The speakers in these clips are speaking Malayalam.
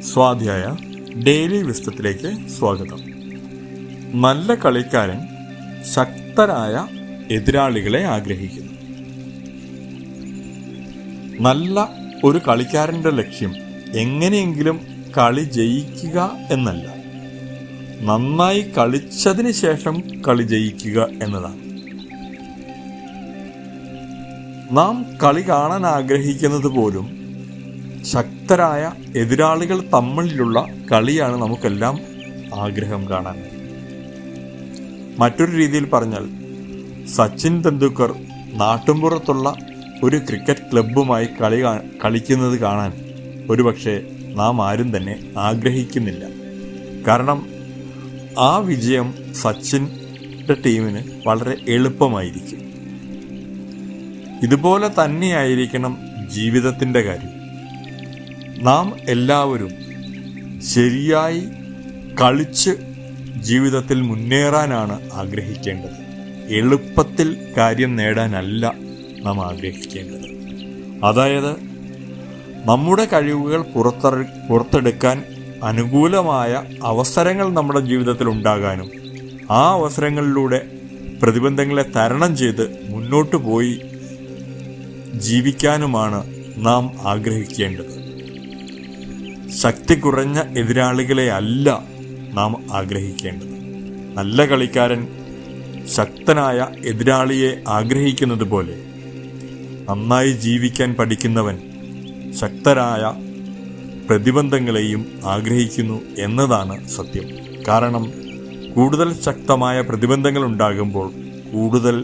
സ്വാധ്യായ ഡെയിലി വിസ്ഡത്തിലേക്ക് സ്വാഗതം. നല്ല കളിക്കാരൻ ശക്തരായ എതിരാളികളെ ആഗ്രഹിക്കുന്നു. നല്ല ഒരു കളിക്കാരൻ്റെ ലക്ഷ്യം എങ്ങനെയെങ്കിലും കളി ജയിക്കുക എന്നല്ല, നന്നായി കളിച്ചതിന് ശേഷം കളി ജയിക്കുക എന്നതാണ്. നാം കളി കാണാൻ ആഗ്രഹിക്കുന്നത് പോലും ശക്തരായ എതിരാളികൾ തമ്മിലുള്ള കളിയാണ് നമുക്കെല്ലാം ആഗ്രഹം കാണാൻ. മറ്റൊരു രീതിയിൽ പറഞ്ഞാൽ, സച്ചിൻ തെണ്ടുൽക്കർ നാട്ടുമ്പുറത്തുള്ള ഒരു ക്രിക്കറ്റ് ക്ലബ്ബുമായി കളിക്കുന്നത് കാണാൻ ഒരുപക്ഷെ നാം ആരും തന്നെ ആഗ്രഹിക്കുന്നില്ല. കാരണം ആ വിജയം സച്ചിൻ്റെ ടീമിന് വളരെ എളുപ്പമായിരിക്കും. ഇതുപോലെ തന്നെയായിരിക്കണം ജീവിതത്തിൻ്റെ കാര്യം. നാം എല്ലാവരും ശരിയായി കളിച്ച് ജീവിതത്തിൽ മുന്നേറാനാണ് ആഗ്രഹിക്കേണ്ടത്. എളുപ്പത്തിൽ കാര്യം നേടാനല്ല നാം ആഗ്രഹിക്കേണ്ടത്. അതായത് നമ്മുടെ കഴിവുകൾ പുറത്തെടുക്കാൻ അനുകൂലമായ അവസരങ്ങൾ നമ്മുടെ ജീവിതത്തിൽ ഉണ്ടാകാനും ആ അവസരങ്ങളിലൂടെ പ്രതിബന്ധങ്ങളെ തരണം ചെയ്ത് മുന്നോട്ട് പോയി ജീവിക്കാനുമാണ് നാം ആഗ്രഹിക്കേണ്ടത്. ശക്തി കുറഞ്ഞ എതിരാളികളെ അല്ല നാം ആഗ്രഹിക്കേണ്ടത്. നല്ല കളിക്കാരൻ ശക്തനായ എതിരാളിയെ ആഗ്രഹിക്കുന്നത് പോലെ നന്നായി ജീവിക്കാൻ പഠിക്കുന്നവൻ ശക്തരായ പ്രതിബന്ധങ്ങളെയും ആഗ്രഹിക്കുന്നു എന്നതാണ് സത്യം. കാരണം കൂടുതൽ ശക്തമായ പ്രതിബന്ധങ്ങൾ ഉണ്ടാകുമ്പോൾ കൂടുതൽ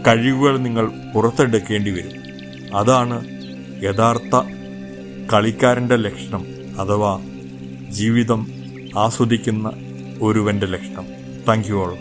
കഴിവുകൾ നിങ്ങൾ പുറത്തെടുക്കേണ്ടി വരും. അതാണ് യഥാർത്ഥ കളിക്കാരൻ്റെ ലക്ഷണം, അഥവാ ജീവിതം ആസ്വദിക്കുന്ന ഒരുവൻ്റെ ലക്ഷണം. Thank you all.